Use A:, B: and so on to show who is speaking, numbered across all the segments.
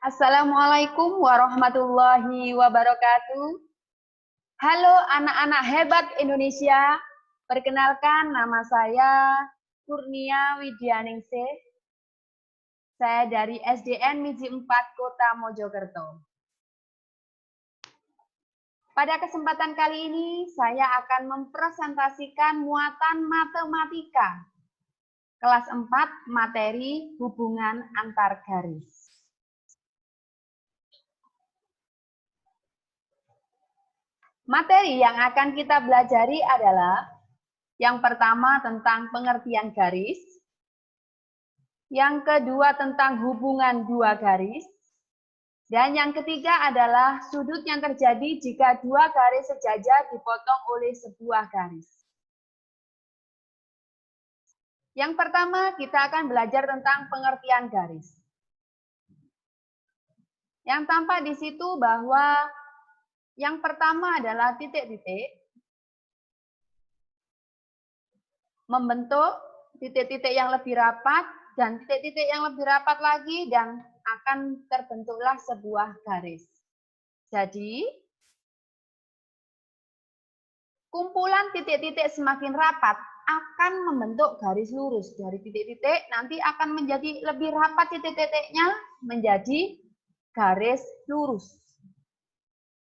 A: Assalamualaikum warahmatullahi wabarakatuh. Halo anak-anak hebat Indonesia. Perkenalkan, nama saya Kurnia Widyaningsih. Saya dari SDN Miji 4 Kota Mojokerto. Pada kesempatan kali ini, saya akan mempresentasikan muatan matematika. Kelas 4, materi hubungan antar garis. Materi yang akan kita pelajari adalah yang pertama tentang pengertian garis, yang kedua tentang hubungan dua garis, dan yang ketiga adalah sudut yang terjadi jika dua garis sejajar dipotong oleh sebuah garis. Yang pertama kita akan belajar tentang pengertian garis. Yang tampak di situ bahwa yang pertama adalah titik-titik, membentuk titik-titik yang lebih rapat dan titik-titik yang lebih rapat lagi dan akan terbentuklah sebuah garis. Jadi, kumpulan titik-titik semakin rapat akan membentuk garis lurus. Dari titik-titik nanti akan menjadi lebih rapat titik-titiknya menjadi garis lurus.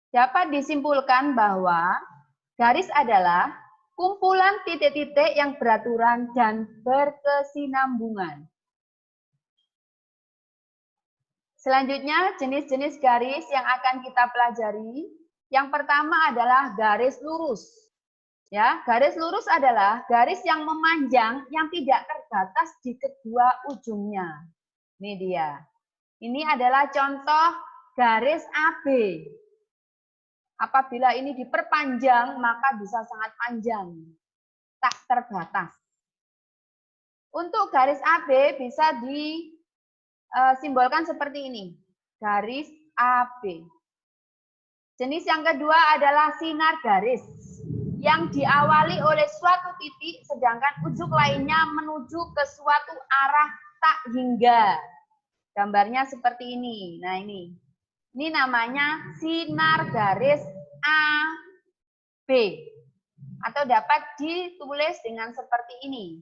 A: Dapat disimpulkan bahwa garis adalah kumpulan titik-titik yang beraturan dan berkesinambungan. Selanjutnya, jenis-jenis garis yang akan kita pelajari. Yang pertama adalah garis lurus. Ya, garis lurus adalah garis yang memanjang yang tidak terbatas di kedua ujungnya. Ini dia. Ini adalah contoh garis AB. Apabila ini diperpanjang, maka bisa sangat panjang, tak terbatas. Untuk garis AB bisa disimbolkan seperti ini, garis AB. Jenis yang kedua adalah sinar garis, yang diawali oleh suatu titik, sedangkan ujung lainnya menuju ke suatu arah tak hingga. Gambarnya seperti ini. Nah ini. Ini namanya sinar garis AB atau dapat ditulis dengan seperti ini,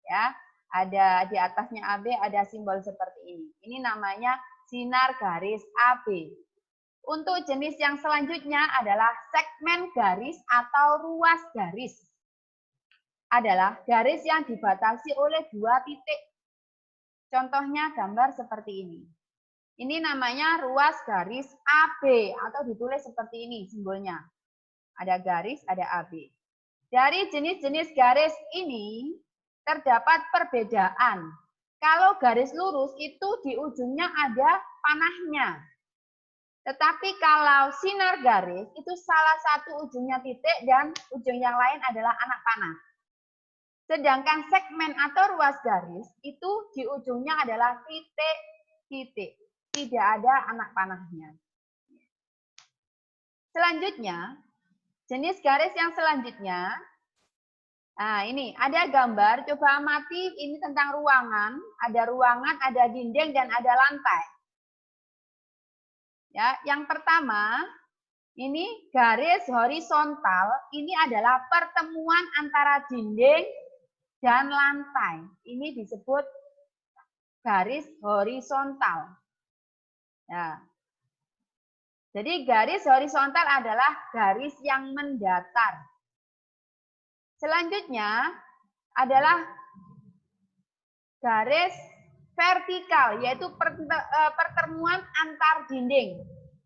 A: ya. Ada di atasnya AB ada simbol seperti ini. Ini namanya sinar garis AB. Untuk jenis yang selanjutnya adalah segmen garis atau ruas garis. Adalah garis yang dibatasi oleh dua titik. Contohnya gambar seperti ini. Ini namanya ruas garis AB atau ditulis seperti ini simbolnya. Ada garis, ada AB. Dari jenis-jenis garis ini terdapat perbedaan. Kalau garis lurus itu di ujungnya ada panahnya. Tetapi kalau sinar garis itu salah satu ujungnya titik dan ujung yang lain adalah anak panah. Sedangkan segmen atau ruas garis itu di ujungnya adalah titik-titik. Tidak ada anak panahnya. Selanjutnya, jenis garis yang selanjutnya, nah ini ada gambar, coba amati ini tentang ruangan, ada dinding dan ada lantai. Ya, yang pertama, ini garis horizontal, ini adalah pertemuan antara dinding dan lantai. Ini disebut garis horizontal. Ya. Jadi garis horizontal adalah garis yang mendatar. Selanjutnya adalah garis vertikal, yaitu pertemuan antar dinding.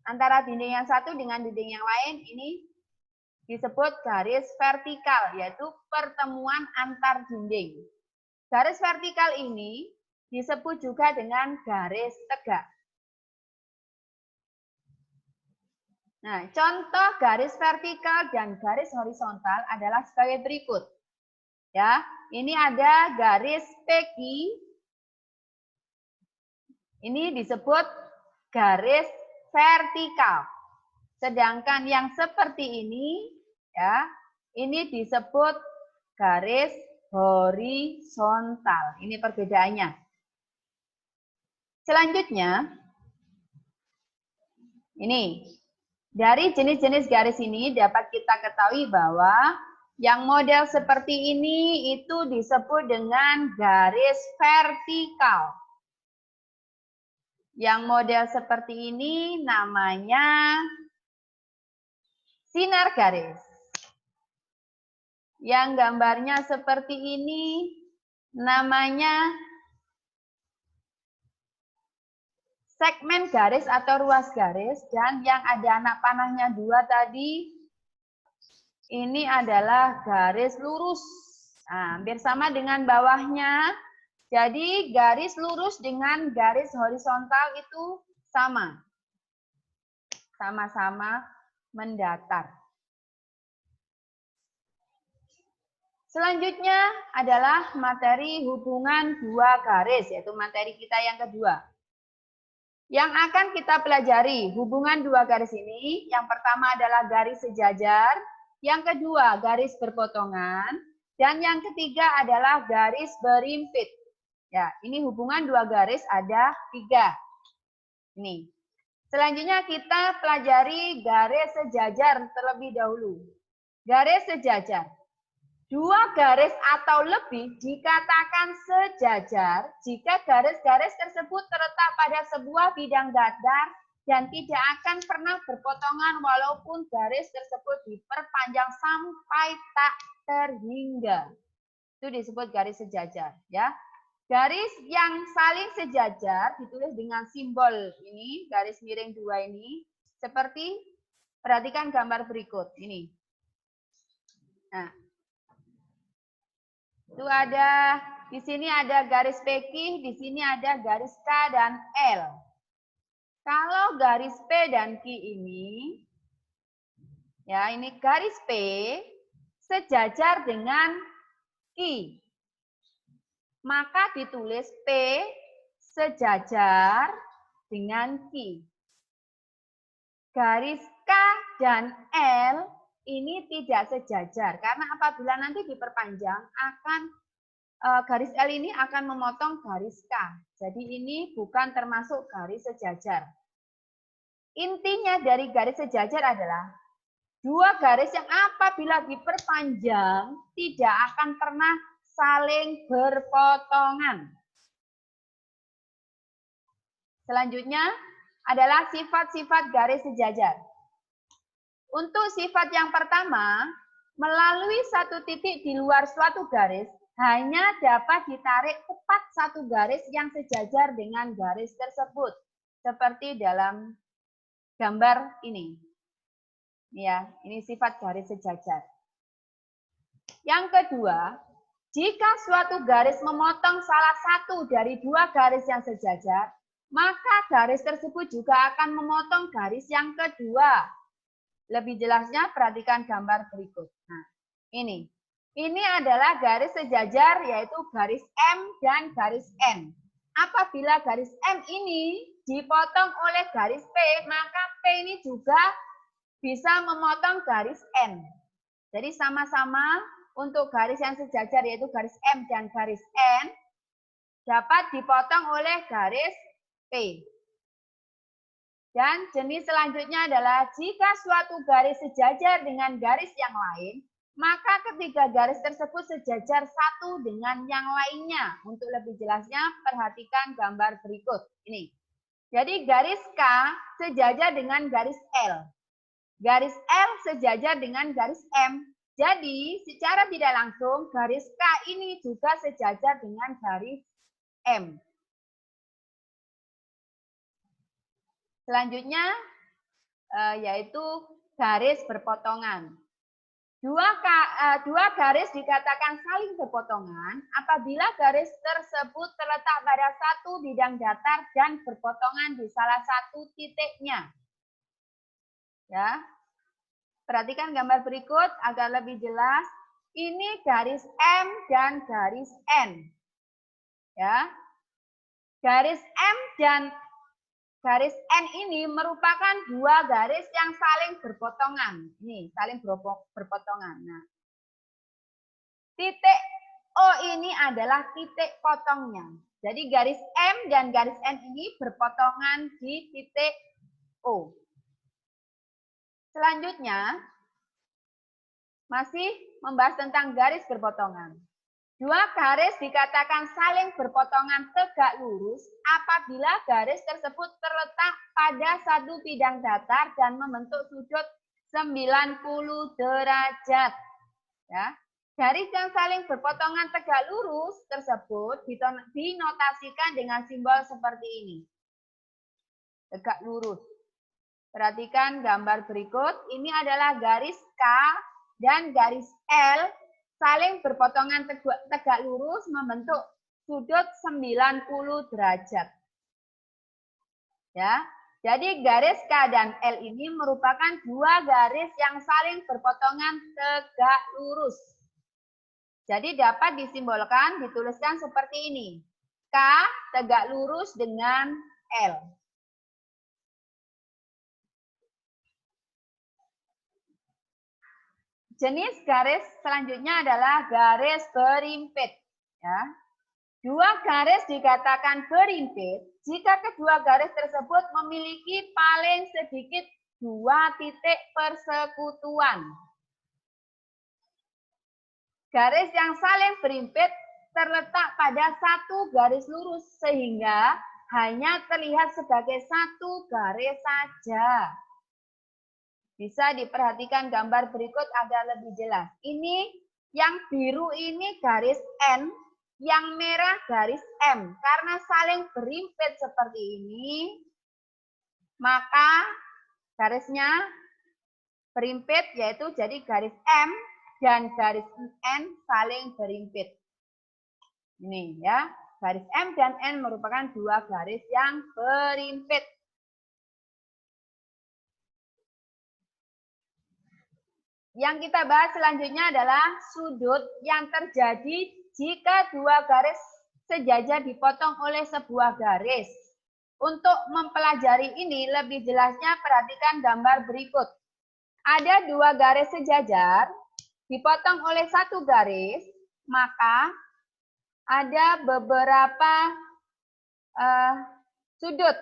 A: Antara dinding yang satu dengan dinding yang lain ini disebut garis vertikal, yaitu pertemuan antar dinding. Garis vertikal ini disebut juga dengan garis tegak. Nah, contoh garis vertikal dan garis horizontal adalah sebagai berikut. Ya, ini ada garis PQ. Ini disebut garis vertikal. Sedangkan yang seperti ini, ya, ini disebut garis horizontal. Ini perbedaannya. Selanjutnya, Ini. Dari jenis-jenis garis ini dapat kita ketahui bahwa yang model seperti ini itu disebut dengan garis vertikal. Yang model seperti ini namanya sinar garis. Yang gambarnya seperti ini namanya segmen garis atau ruas garis, dan yang ada anak panahnya 2 tadi, ini adalah garis lurus. Nah, hampir sama dengan bawahnya. Jadi garis lurus dengan garis horizontal itu sama. Sama-sama mendatar. Selanjutnya adalah materi hubungan 2 garis, yaitu materi kita yang kedua. Yang akan kita pelajari hubungan 2 garis ini, yang pertama adalah garis sejajar, yang kedua garis berpotongan, dan yang ketiga adalah garis berimpit. Ya, ini hubungan 2 garis ada 3. Ini. Selanjutnya kita pelajari garis sejajar terlebih dahulu. Garis sejajar. 2 garis atau lebih dikatakan sejajar jika garis-garis tersebut terletak pada sebuah bidang datar dan tidak akan pernah berpotongan walaupun garis tersebut diperpanjang sampai tak terhingga. Itu disebut garis sejajar, ya. Garis yang saling sejajar ditulis dengan simbol ini, garis miring 2 ini, seperti perhatikan gambar berikut ini. Nah, itu ada, di sini ada garis PQ, di sini ada garis K dan L. Kalau garis P dan Q ini, ya ini garis P sejajar dengan Q. Maka ditulis P sejajar dengan Q. Garis K dan L ini tidak sejajar karena apabila nanti diperpanjang akan garis L ini akan memotong garis K. Jadi ini bukan termasuk garis sejajar. Intinya dari garis sejajar adalah 2 garis yang apabila diperpanjang tidak akan pernah saling berpotongan. Selanjutnya adalah sifat-sifat garis sejajar. Untuk sifat yang pertama, melalui satu titik di luar suatu garis, hanya dapat ditarik tepat satu garis yang sejajar dengan garis tersebut. Seperti dalam gambar ini. Ya, ini sifat garis sejajar. Yang kedua, jika suatu garis memotong salah satu dari 2 garis yang sejajar, maka garis tersebut juga akan memotong garis yang kedua. Lebih jelasnya perhatikan gambar berikut. Nah, ini. Ini adalah garis sejajar yaitu garis M dan garis N. Apabila garis M ini dipotong oleh garis P, maka P ini juga bisa memotong garis N. Jadi sama-sama untuk garis yang sejajar yaitu garis M dan garis N dapat dipotong oleh garis P. Dan jenis selanjutnya adalah jika suatu garis sejajar dengan garis yang lain, maka ketiga garis tersebut sejajar satu dengan yang lainnya. Untuk lebih jelasnya, perhatikan gambar berikut. Ini. Jadi garis K sejajar dengan garis L. Garis L sejajar dengan garis M. Jadi secara tidak langsung garis K ini juga sejajar dengan garis M. Selanjutnya yaitu garis berpotongan. Dua garis dikatakan saling berpotongan apabila garis tersebut terletak pada satu bidang datar dan berpotongan di salah satu titiknya. Ya, perhatikan gambar berikut agar lebih jelas. Ini garis M dan garis N. Ya, garis M dan garis N ini merupakan 2 garis yang saling berpotongan. Ini saling berpotongan. Nah, titik O ini adalah titik potongnya. Jadi garis M dan garis N ini berpotongan di titik O. Selanjutnya, masih membahas tentang garis berpotongan. Dua garis dikatakan saling berpotongan tegak lurus apabila garis tersebut terletak pada satu bidang datar dan membentuk sudut 90 derajat. Ya. Garis yang saling berpotongan tegak lurus tersebut dinotasikan dengan simbol seperti ini. Tegak lurus. Perhatikan gambar berikut. Ini adalah garis K dan garis L saling berpotongan tegak lurus membentuk sudut 90 derajat. Ya. Jadi garis K dan L ini merupakan dua garis yang saling berpotongan tegak lurus. Jadi dapat disimbolkan, dituliskan seperti ini. K tegak lurus dengan L. Jenis garis selanjutnya adalah garis berimpit. Ya. Dua garis dikatakan berimpit jika kedua garis tersebut memiliki paling sedikit dua titik persekutuan. Garis yang saling berimpit terletak pada satu garis lurus sehingga hanya terlihat sebagai satu garis saja. Bisa diperhatikan gambar berikut agar lebih jelas. Ini yang biru ini garis N, yang merah garis M. Karena saling berimpit seperti ini, maka garisnya berimpit yaitu jadi garis M dan garis N saling berimpit. Ini ya, garis M dan N merupakan dua garis yang berimpit. Yang kita bahas selanjutnya adalah sudut yang terjadi jika dua garis sejajar dipotong oleh sebuah garis. Untuk mempelajari ini lebih jelasnya perhatikan gambar berikut. Ada dua garis sejajar dipotong oleh satu garis, maka ada beberapa sudut.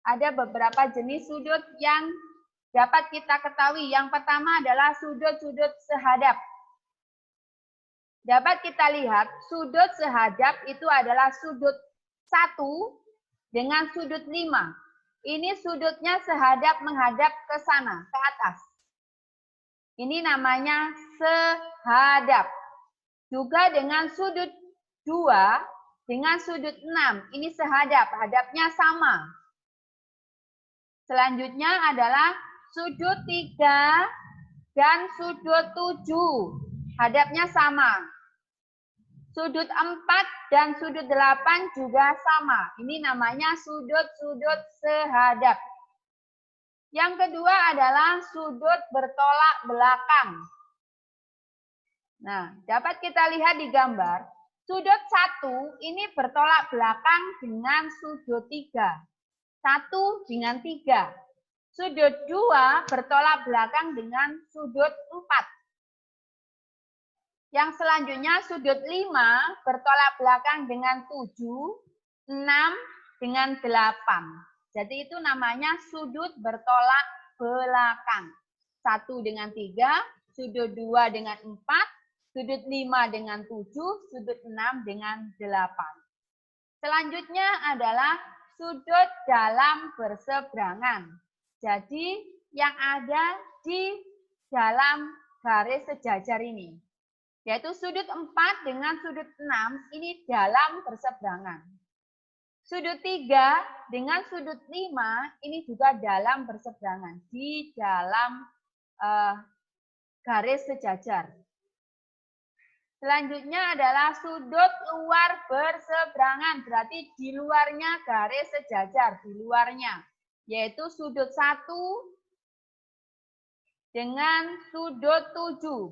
A: Ada beberapa jenis sudut yang dapat kita ketahui. Yang pertama adalah sudut-sudut sehadap. Dapat kita lihat sudut sehadap itu adalah sudut 1 dengan sudut 5. Ini sudutnya sehadap menghadap ke sana, ke atas. Ini namanya sehadap. Juga dengan sudut 2 dengan sudut 6. Ini sehadap, hadapnya sama. Selanjutnya adalah sudut 3 dan sudut 7. Hadapnya sama. Sudut 4 dan sudut 8 juga sama. Ini namanya sudut-sudut sehadap. Yang kedua adalah sudut bertolak belakang. Nah, dapat kita lihat di gambar. Sudut 1 ini bertolak belakang dengan sudut 3. 1 dengan 3. Sudut 2 bertolak belakang dengan sudut 4. Yang selanjutnya sudut 5 bertolak belakang dengan 7, 6 dengan 8. Jadi itu namanya sudut bertolak belakang. 1 dengan 3, sudut 2 dengan 4, sudut 5 dengan 7, sudut 6 dengan 8. Selanjutnya adalah sudut dalam berseberangan. Jadi yang ada di dalam garis sejajar ini. Yaitu sudut 4 dengan sudut 6 ini dalam berseberangan. Sudut 3 dengan sudut 5 ini juga dalam berseberangan. Di dalam garis sejajar. Selanjutnya adalah sudut luar berseberangan. Berarti di luarnya garis sejajar. Di luarnya. Yaitu sudut 1 dengan sudut 7.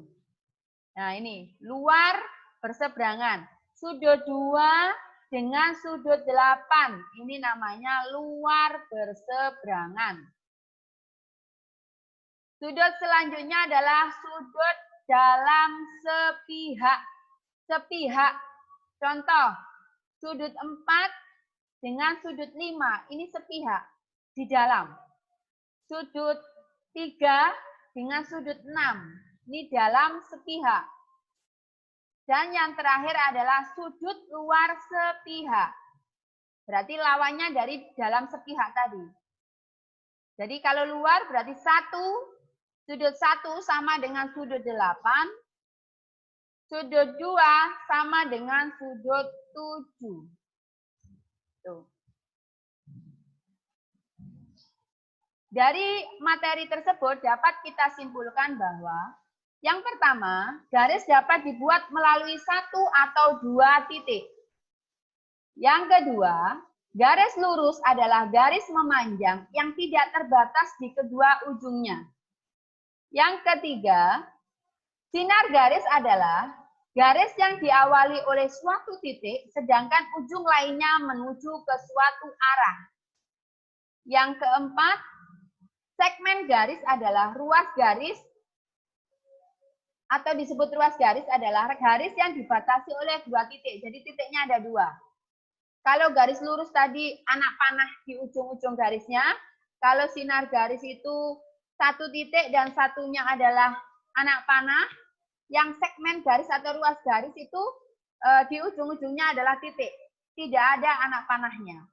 A: Nah ini, luar berseberangan. Sudut 2 dengan sudut 8. Ini namanya luar berseberangan. Sudut selanjutnya adalah sudut dalam sepihak. Sepihak. Contoh, sudut 4 dengan sudut 5. Ini sepihak. Di dalam. Sudut 3 dengan sudut 6. Ini dalam sepihak. Dan yang terakhir adalah sudut luar sepihak. Berarti lawannya dari dalam sepihak tadi. Jadi kalau luar berarti 1, sudut 1 sama dengan sudut 8. Sudut 2 sama dengan sudut 7. Tuh. Dari materi tersebut dapat kita simpulkan bahwa yang pertama, garis dapat dibuat melalui 1 atau 2 titik. Yang kedua, garis lurus adalah garis memanjang yang tidak terbatas di kedua ujungnya. Yang ketiga, sinar garis adalah garis yang diawali oleh suatu titik, sedangkan ujung lainnya menuju ke suatu arah. Yang keempat, segmen garis adalah ruas garis, atau disebut ruas garis adalah garis yang dibatasi oleh 2 titik. Jadi titiknya ada 2. Kalau garis lurus tadi anak panah di ujung-ujung garisnya, kalau sinar garis itu 1 titik dan satunya adalah anak panah, yang segmen garis atau ruas garis itu di ujung-ujungnya adalah titik. Tidak ada anak panahnya.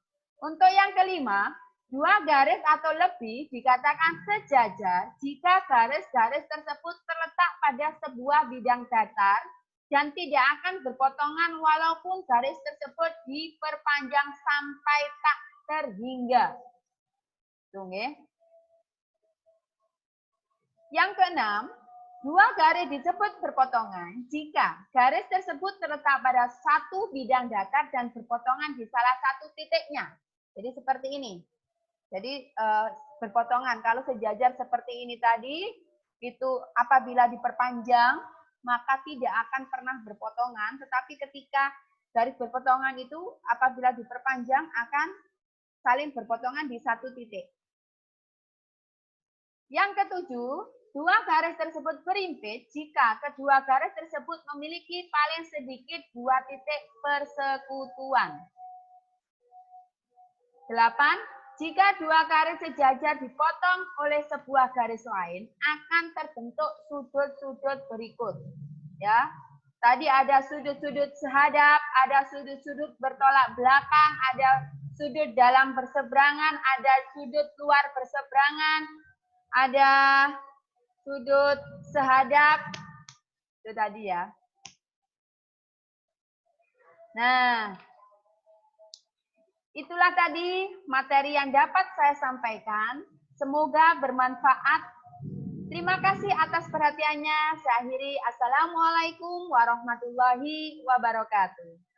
A: Untuk yang kelima, 2 garis atau lebih dikatakan sejajar jika garis-garis tersebut terletak pada sebuah bidang datar dan tidak akan berpotongan walaupun garis tersebut diperpanjang sampai tak terhingga. Tunggu. Yang keenam, 2 garis disebut berpotongan jika garis tersebut terletak pada satu bidang datar dan berpotongan di salah satu titiknya. Jadi seperti ini. Jadi berpotongan. Kalau sejajar seperti ini tadi, itu apabila diperpanjang, maka tidak akan pernah berpotongan. Tetapi ketika garis berpotongan itu apabila diperpanjang akan saling berpotongan di satu titik. Yang ketujuh, 2 garis tersebut berimpit jika kedua garis tersebut memiliki paling sedikit 2 titik persekutuan. 8. Jika 2 garis sejajar dipotong oleh sebuah garis lain, akan terbentuk sudut-sudut berikut. Ya, tadi ada sudut-sudut sehadap, ada sudut-sudut bertolak belakang, ada sudut dalam berseberangan, ada sudut luar berseberangan, ada sudut sehadap. Itu tadi ya. Nah, itulah tadi materi yang dapat saya sampaikan. Semoga bermanfaat. Terima kasih atas perhatiannya. Saya akhiri. Assalamualaikum warahmatullahi wabarakatuh.